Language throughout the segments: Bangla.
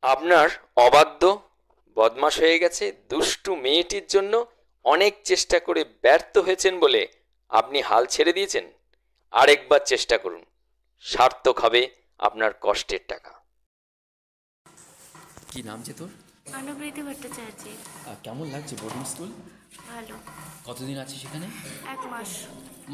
আপনার অবাধ্য বদমাশ হয়ে গেছে দুষ্টু মেয়েটির জন্য অনেক চেষ্টা করে ব্যর্থ হয়েছেন বলে আপনি হাল ছেড়ে দিয়েছেন। আরেকবার চেষ্টা করুন, সার্থক হবে আপনার কষ্টের টাকা। কি নাম যে তোর? অনুপ্রীতি ভট্টাচার্য। কেমন লাগছে বোর্ডিং স্কুল? ভালো। কতদিন আছিস সেখানে? 1 মাস।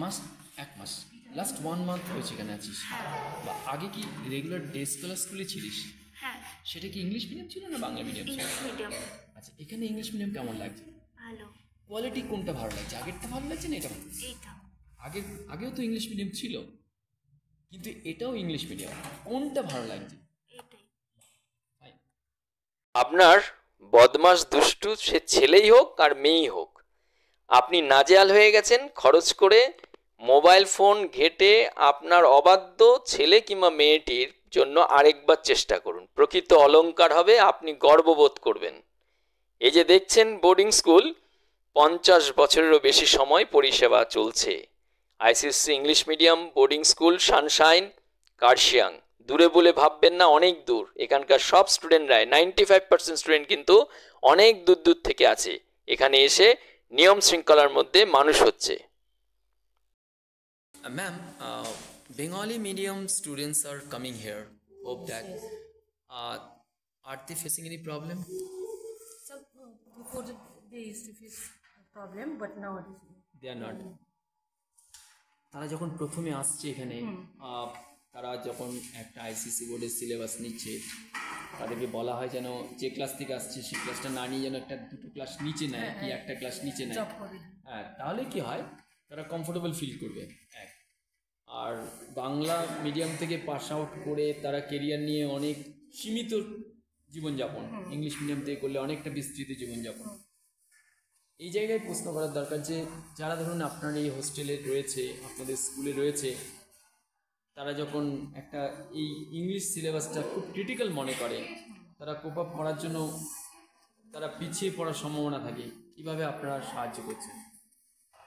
মাস? 1 মাস? লাস্ট 1 মান্থ হয়েছে এখানে আছিস? হ্যাঁ। বা আগে কি রেগুলার ডে স্কলার স্কুলে ছিলিস? হ্যাঁ। সেটা কি ইংলিশ মিডিয়াম ছিল না বাংলা মিডিয়াম ছিল? English medium. আচ্ছা, এখানে ইংলিশ মিডিয়াম কেমন লাগছে? ভালো। কোয়ালিটি কোনটা ভালো লাগছে? আগেরটা ভালো লাগছে না এটা ভালো লাগছে? এইটা। আগেও তো ইংলিশ মিডিয়াম ছিল, কিন্তু এটাও ইংলিশ মিডিয়াম, কোনটা ভালো লাগছে? এইটাই। Fine. আপনার বদমাশ দুষ্টু সে ছেলেই হোক আর মেয়েই হোক, আপনি নাজেহাল হয়ে গেছেন খরচ করে মোবাইল ফোন ঘেঁটে। আপনার অবাধ্য ছেলে কিংবা মেয়েটির জন্য আরেকবার চেষ্টা করুন, প্রকৃত অলংকার হবে, আপনি গর্ববোধ করবেন। এই যে দেখছেন বোর্ডিং স্কুল, 50 বছরেরও বেশি সময় পরিষেবা চলছে। ICSE English medium boarding school Sunshine Kurseong. দূরে বলে ভাববেন না, অনেক দূর। এখানকার সব স্টুডেন্টরাই 95% স্টুডেন্ট কিন্তু অনেক দূর দূর থেকে আছে, এখানে এসে নিয়ম শৃঙ্খলার মধ্যে মানুষ হচ্ছে। Ma'am, Bengali medium students are coming here. Hope that. Are they facing any problem? So before they used to face a problem, but nowadays They are not. তারা যখন প্রথমে আসছে এখানে, তারা যখন একটা আইসিসি বোর্ডের সিলেবাস নিচ্ছে, তাদেরকে বলা হয় যেন যে ক্লাস থেকে আসছে সেই ক্লাসটা না নিয়ে যেন একটা দুটো ক্লাস নিচে নেয়, কি একটা ক্লাস নিচে নেয়। হ্যাঁ, তাহলে কি হয়, তারা কমফোর্টেবল ফিল করবে। এক, আর বাংলা মিডিয়াম থেকে পাস আউট করে তারা কেরিয়ার নিয়ে অনেক সীমিত জীবনযাপন, ইংলিশ মিডিয়াম থেকে করলে অনেকটা বিস্তৃত জীবনযাপন। এই জায়গায় প্রশ্ন করার দরকার যে যারা ধরুন আপনার এই হোস্টেলে রয়েছে, আপনাদের স্কুলে রয়েছে, তারা যখন একটা এই ইংলিশ সিলেবাসটা খুব ক্রিটিক্যাল মনে করে, তারা কোপ আপ করার জন্য তারা পিছিয়ে পড়ার সম্ভাবনা থাকে, কীভাবে আপনারা সাহায্য করছেন?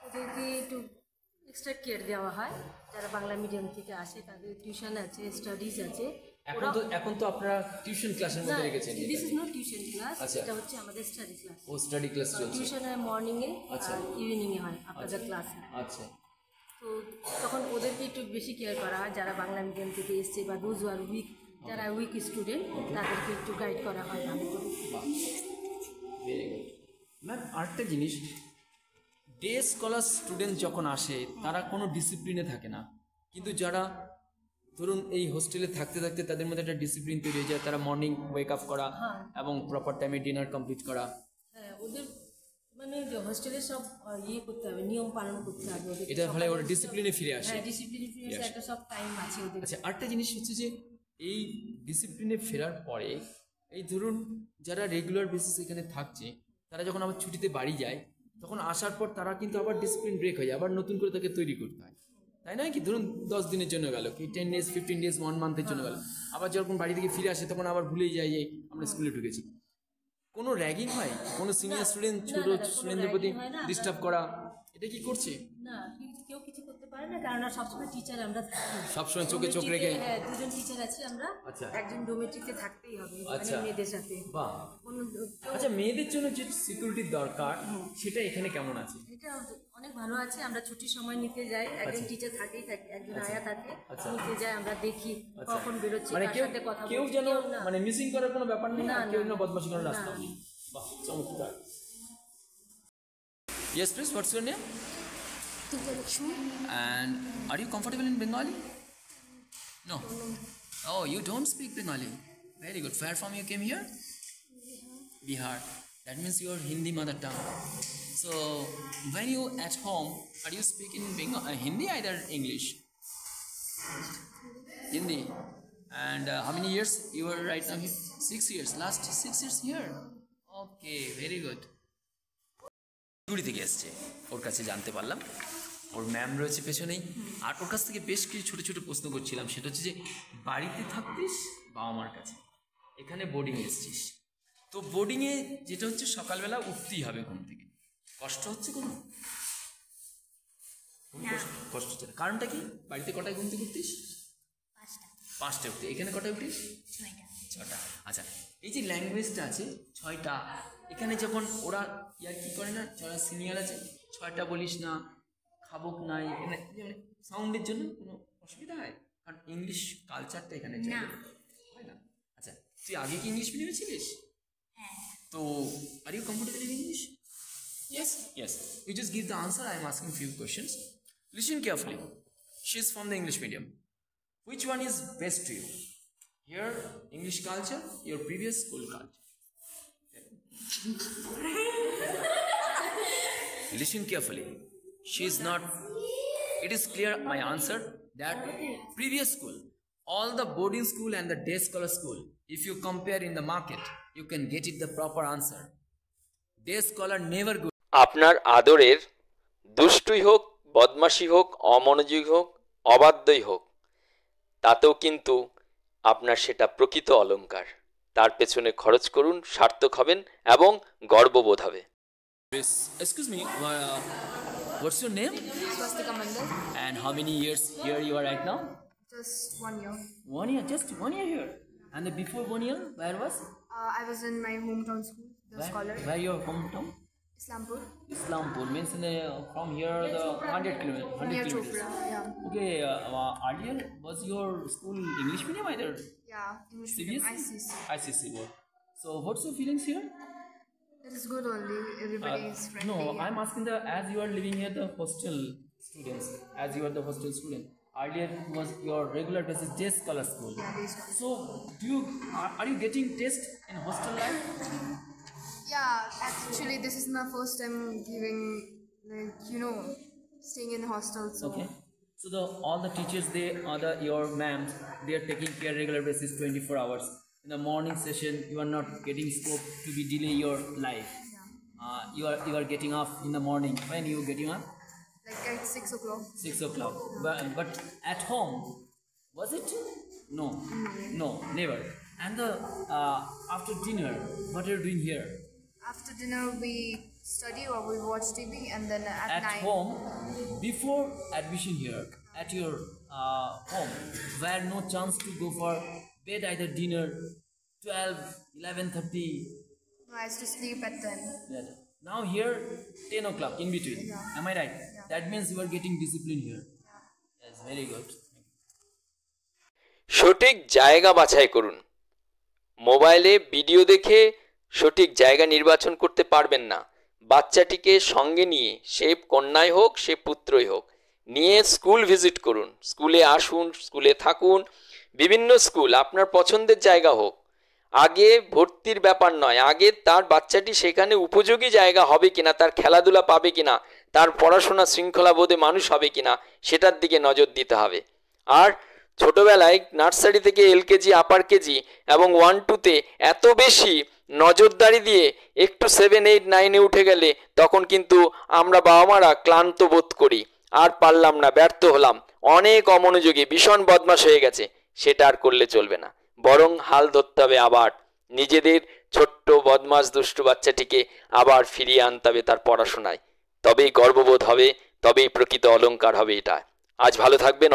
ওদেরকে একটু এক্সট্রা কেয়ার দেওয়া হয়। যারা বাংলা মিডিয়াম থেকে আসে তাদের টিউশন আছে, স্টাডিজ আছে। এখন তো আপনারা টিউশন ক্লাসের মধ্যে রেখেছেন। This is not tuition class, আচ্ছা। এটা হচ্ছে আমাদের স্টাডি ক্লাস। ও স্টাডি ক্লাস চলছে। টিউশন হয় মর্নিংয়ে, আচ্ছা। আর ইভিনিংয়ে হয় আপনাদের ক্লাস। আচ্ছা। তো তখন ওদেরকে একটু বেশি কেয়ার করা হয়, যারা বাংলা মিডিয়াম থেকে এসছে বা দোজ আর উইক, যারা উইক স্টুডেন্ট তাদেরকে একটু গাইড করা হয় ভালো করে। Very good ma'am. আরেকটা জিনিস, ডে স্কলার স্টুডেন্ট যখন আসে তারা কোনো ডিসিপ্লিনে থাকে না, কিন্তু যারা ধরুন এই হোস্টেলে থাকতে থাকতে তাদের মধ্যে একটা ডিসিপ্লিন তৈরি হয়ে যায়, তারা মর্নিং ওয়েক আপ করা এবং প্রপার টাইমে ডিনার কমপ্লিট করা। হ্যাঁ, ওদের মানে হোস্টেলে সব ইয়ে করতে হবে, নিয়ম পালন করতে হবে ওদের। এটার ফলে ওরা ডিসিপ্লিনে ফিরে আসে। হ্যাঁ, ডিসিপ্লিনে ফিরে আসে, একটা সব টাইম আছে ওদের। আচ্ছা, আরেকটা জিনিস হচ্ছে যে এই ডিসিপ্লিনে ফেরার পরে, এই ধরুন যারা রেগুলার বেসিস এখানে থাকছে, তারা যখন আবার ছুটিতে বাড়ি যায়, তখন আসার পর তারা কিন্তু আবার ডিসিপ্লিন ব্রেক হয়ে যায়, আবার নতুন করে তাকে তৈরি করতে হয়, তাই নয় কি? ধরুন 10 দিনের জন্য গেল, কি 10 days 15 days 1 মান্থের জন্য গেল, আবার যখন বাড়ি থেকে ফিরে আসে তখন আবার ভুলেই যায় যে আমরা স্কুলে ঢুকেছি। কোনো র্যাগিং হয়? কোনো সিনিয়র স্টুডেন্ট ছোট স্টুডেন্টদের প্রতি ডিস্টার্ব করা, এটা কি করছে? না, কেউ কিছু করতে পারে না, কারণ সবসময় টিচার আমরা থাকি, সবসময় চোখে চোখ রেখে। হ্যাঁ, দুজন টিচার আছে আমরা। আচ্ছা। একজন ডোমেট্রিতে থাকতেই হবে, আচ্ছা। মানে মেয়েদের সাথে। বাহ। কোনো আচ্ছা, মেয়েদের জন্য যে সিকিউরিটির দরকার সেটা এখানে কেমন আছে? এটা অনেক ভালো আছে। আমরা ছুটির সময় নিতে যাই, একজন টিচার থাকেই থাকে, একজন আয়া থাকে, নিতে যাই, আমরা দেখি কখন বেরোচ্ছে, মানে কার সাথে কথা কেউ বলছে, যেন না। মানে মিসিং করার কোনো ব্যাপার নেই, না, আর কেউ না। যেন বদমাশি করার রাস্তা নেই। বাহ, চমৎকার। Yes, please. What's your name? And are you comfortable in Bengali? No. Oh, you don't speak Bengali. Very good. Where from you came here? Bihar. That means your Hindi mother tongue. So, when you at home, are you speaking Hindi either English? Hindi. And how many years you are right now here? 6 years. Last 6 years here. Okay, very good. গুড়ি থেকে এসছে, ওর কাছে জানতে পারলাম ওর ম্যাম রয়েছে পেছনেই, আর ওর কাছ থেকে বেশ কিছু ছোটো ছোটো প্রশ্ন করছিলাম। সেটা হচ্ছে যে বাড়িতে থাকতিস বাবা মার কাছে, এখানে বোর্ডিংয়ে এসছিস, তো বোর্ডিংয়ে যেটা হচ্ছে সকালবেলা উঠতেই হবে ঘুম থেকে, কষ্ট হচ্ছে কোনো? কষ্ট হচ্ছে না? কারণটা কি? বাড়িতে কটায় ঘুম থেকে উঠতিস? 5টায় উঠতে। এখানে কটায় উঠিস? 6টা। আচ্ছা, এই যে ল্যাঙ্গুয়েজটা আছে 6টা, এখানে যখন ওরা ইয়ার কি করে না, যারা সিনিয়র আছে 6টা বলিস না, খাবুক নাই, এখানে সাউন্ডের জন্য কোনো অসুবিধা হয়? কারণ ইংলিশ কালচারটা এখানে চলে, হয় না? আচ্ছা, তুই আগে কি ইংলিশ মিডিয়ামে ছিলিস? তো are you comfortable in English? Yes, yes. You just give the answer. I am asking few questions. Listen carefully. She is from the English medium. Which one is best to you? Your English culture, your previous school culture? Listen carefully. She is not. It is clear my answer that previous school, all the boarding school and the day scholar school, if you compare in the market, you can get it the proper answer. Day scholar never go. আপনার আদরের দুষ্টুই হোক, বদমাশি হোক, অমনোযোগী হোক, অবাধ্যই হোক, তাতেও কিন্তু আপনার সেটা প্রকৃত অলংকার। তার পেছনে খরচ করুন, সার্থক হবেন এবং গর্ববোধ হবে। Excuse me, what's your name? Swastika Mandal. And how many years here you are right now? Just 1 year. 1 year, just 1 year here. And the before 1 year, where was? I was in my hometown school, the scholar. Where your hometown? Islampur. Islampur means in the, from here the 100 kilometers. 100 Near kilometers. Chopra, yeah. Okay, earlier was your school English medium either? Yeah, English medium, CBSE? ICC. ICC board. So what's your feelings here? It is good only, everybody is friendly. No, I'm asking as you are living here the hostel students, as you are the hostel student. Earlier was your regular basis day scholar school. Yeah, day scholar. So are you getting test in hostel life? Yeah, actually this is my first time giving, like, staying in hostel, so. Okay. So all the teachers, your ma'ams, they are taking care regular basis 24 hours. In the morning session, you are not getting scope to be delay your life. Yeah. You are getting up in the morning. When you getting up? Like at 6 o'clock. 6 o'clock. But at home, was it? No, never. And after dinner, what are you doing here? After dinner we study or we watch TV, and then at At night. home, before admission here, at your home, where no chance to go for bed, either dinner 12, 11:30. No, I used to sleep at 10. Yeah. Now here 10 o'clock in between. Yeah. Am I right? Yeah. That means you are getting discipline here. Yes, very good. সঠিক জায়গা বাছাই করুন। মোবাইলে ভিডিও দেখে সঠিক জায়গা নির্বাচন করতে পারবেন না। বাচ্চাটিকে সঙ্গে নিয়ে, সে কন্যাই হোক, সে পুত্রই হোক, নিয়ে স্কুল ভিজিট করুন, স্কুলে আসুন, স্কুলে থাকুন। বিভিন্ন স্কুল আপনার পছন্দের জায়গা হোক, আগে ভর্তির ব্যাপার নয়, আগে তার বাচ্চাটি সেখানে উপযোগী জায়গা হবে কিনা, তার খেলাধুলা পাবে কিনা, তার পড়াশোনা শৃঙ্খলাবোধে মানুষ হবে কিনা, সেটার দিকে নজর দিতে হবে। আর ছোটবেলায় নার্সারি থেকে এলকেজি, আপার কেজি এবং 1-2-তে এত বেশি নজরদারি দিয়ে একটু 7, 8, 9-এ উঠে গেলে তখন কিন্তু আমরা বাবা মারা ক্লান্ত বোধ করি, আর পারলাম না, ব্যর্থ হলাম, অনেক অমনোযোগী, ভীষণ বদমাশ হয়ে গেছে। সেটা আর করলে চলবে না, বরং হাল ধরতে হবে আবার নিজেদের ছোট্ট বদমাশ দুষ্টু বাচ্চাটিকে আবার ফিরিয়ে আনতে হবে তার পড়াশোনায়। তবেই গর্ববোধ হবে, তবেই প্রকৃত অলংকার হবে এটা। আজ ভালো থাকবেন।